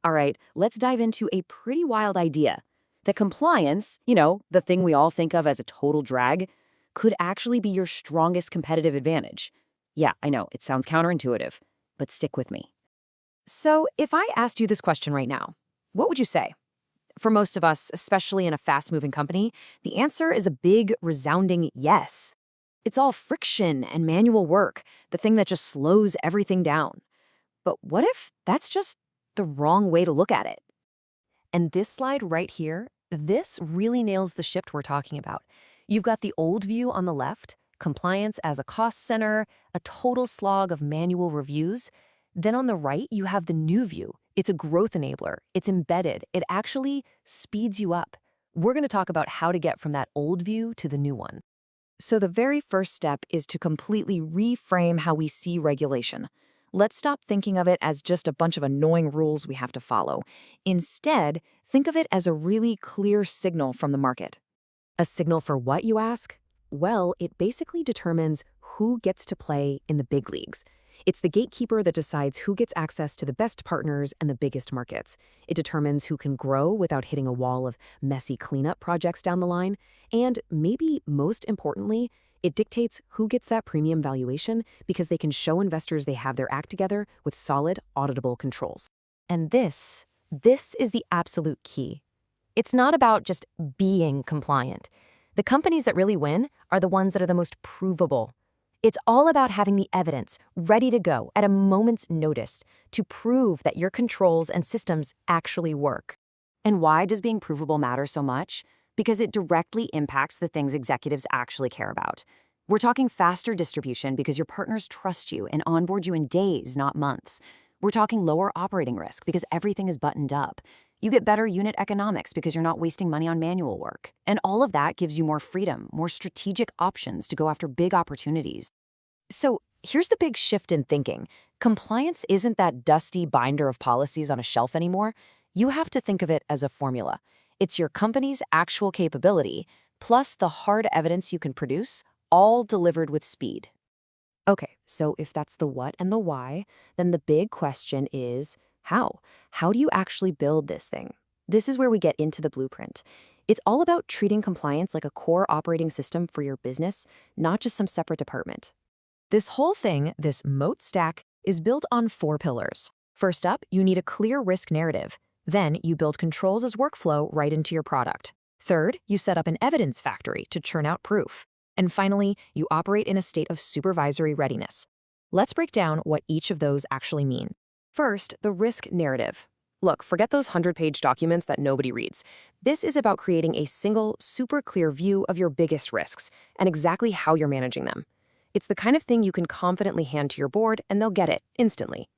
All right, let's dive into a pretty wild idea. That compliance, the thing we all think of as a total drag, could actually be your strongest competitive advantage. Yeah, I know, it sounds counterintuitive, but stick with me. So, if I asked you this question right now, what would you say? For most of us, especially in a fast moving company, the answer is a big, resounding yes. It's all friction and manual work, the thing that just slows everything down. But what if that's just the wrong way to look at it? And this slide right here, this really nails the shift we're talking about. You've got the old view on the left, compliance as a cost center, a total slog of manual reviews. Then on the right, you have the new view. It's a growth enabler. It's embedded. It actually speeds you up. We're going to talk about how to get from that old view to the new one. So the very first step is to completely reframe how we see regulation. Let's stop thinking of it as just a bunch of annoying rules we have to follow. Instead, think of it as a really clear signal from the market. A signal for what, you ask? Well, it basically determines who gets to play in the big leagues. It's the gatekeeper that decides who gets access to the best partners and the biggest markets. It determines who can grow without hitting a wall of messy cleanup projects down the line. And maybe most importantly, it dictates who gets that premium valuation because they can show investors they have their act together with solid, auditable controls. And this is the absolute key. It's not about just being compliant. The companies that really win are the ones that are the most provable. It's all about having the evidence ready to go at a moment's notice to prove that your controls and systems actually work. And why does being provable matter so much? Because it directly impacts the things executives actually care about. We're talking faster distribution because your partners trust you and onboard you in days, not months. We're talking lower operating risk because everything is buttoned up. You get better unit economics because you're not wasting money on manual work. And all of that gives you more freedom, more strategic options to go after big opportunities. So here's the big shift in thinking. Compliance isn't that dusty binder of policies on a shelf anymore. You have to think of it as a formula. It's your company's actual capability, plus the hard evidence you can produce, all delivered with speed. Okay, so if that's the what and the why, then the big question is how? How do you actually build this thing? This is where we get into the blueprint. It's all about treating compliance like a core operating system for your business, not just some separate department. This whole thing, this moat stack, is built on 4 pillars. First up, you need a clear risk narrative. Then you build controls as workflow right into your product. Third, you set up an evidence factory to churn out proof. And finally, you operate in a state of supervisory readiness. Let's break down what each of those actually mean. First, the risk narrative. Look, forget those 100-page documents that nobody reads. This is about creating a single, super clear view of your biggest risks and exactly how you're managing them. It's the kind of thing you can confidently hand to your board and they'll get it instantly.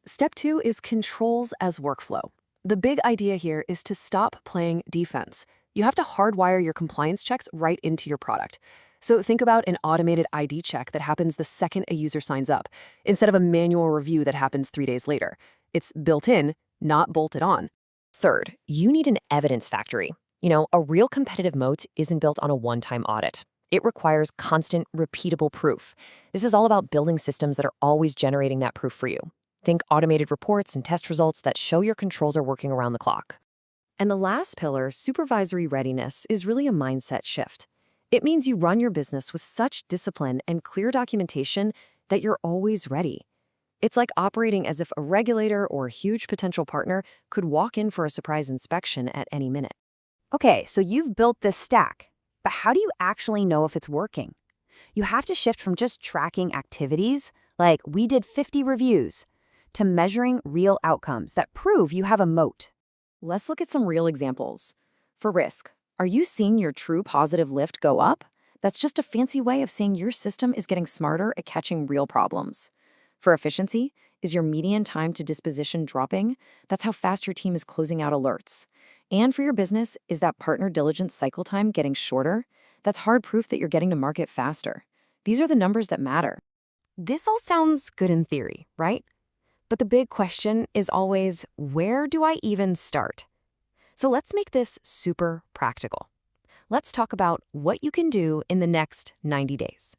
Step 2 is controls as workflow. The big idea here is to stop playing defense. You have to hardwire your compliance checks right into your product. So think about an automated ID check that happens the second a user signs up, instead of a manual review that happens 3 days later. It's built in, not bolted on. Third, you need an evidence factory. A real competitive moat isn't built on a one-time audit. It requires constant, repeatable proof. This is all about building systems that are always generating that proof for you. Think automated reports and test results that show your controls are working around the clock. And the last pillar, supervisory readiness, is really a mindset shift. It means you run your business with such discipline and clear documentation that you're always ready. It's like operating as if a regulator or a huge potential partner could walk in for a surprise inspection at any minute. Okay, so you've built this stack, but how do you actually know if it's working? You have to shift from just tracking activities, like we did 50 reviews, to measuring real outcomes that prove you have a moat. Let's look at some real examples. For risk, are you seeing your true positive lift go up? That's just a fancy way of saying your system is getting smarter at catching real problems. For efficiency, is your median time to disposition dropping? That's how fast your team is closing out alerts. And for your business, is that partner diligence cycle time getting shorter? That's hard proof that you're getting to market faster. These are the numbers that matter. This all sounds good in theory, right? But the big question is always, where do I even start? So let's make this super practical. Let's talk about what you can do in the next 90 days.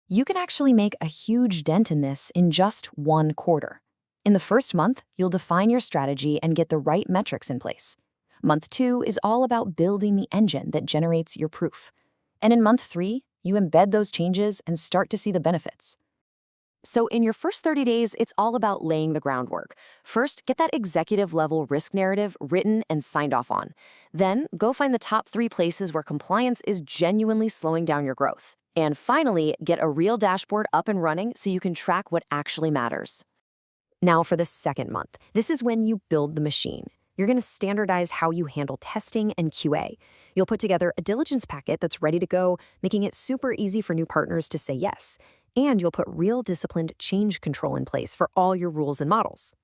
You can actually make a huge dent in this in just 1 quarter. In the first month, you'll define your strategy and get the right metrics in place. Month 2 is all about building the engine that generates your proof. And in month 3, you embed those changes and start to see the benefits. So in your first 30 days, it's all about laying the groundwork. First, get that executive level risk narrative written and signed off on. Then, go find the top 3 places where compliance is genuinely slowing down your growth. And finally, get a real dashboard up and running so you can track what actually matters. Now for the second month, this is when you build the machine. You're going to standardize how you handle testing and QA. You'll put together a diligence packet that's ready to go, making it super easy for new partners to say yes. And you'll put real disciplined change control in place for all your rules and models.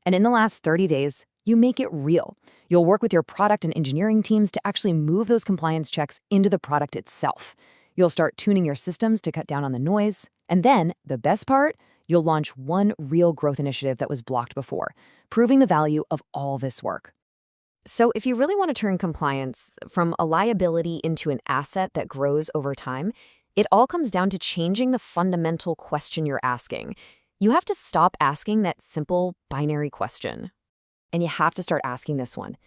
And in the last 30 days, you make it real. You'll work with your product and engineering teams to actually move those compliance checks into the product itself. You'll start tuning your systems to cut down on the noise. And then, the best part, you'll launch one real growth initiative that was blocked before, proving the value of all this work. So if you really want to turn compliance from a liability into an asset that grows over time, it all comes down to changing the fundamental question you're asking. You have to stop asking that simple binary question. And you have to start asking this one.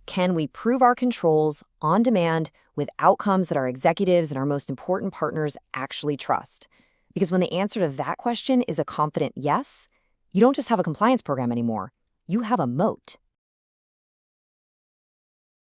Can we prove our controls on demand with outcomes that our executives and our most important partners actually trust? Because when the answer to that question is a confident yes, you don't just have a compliance program anymore. You have a moat.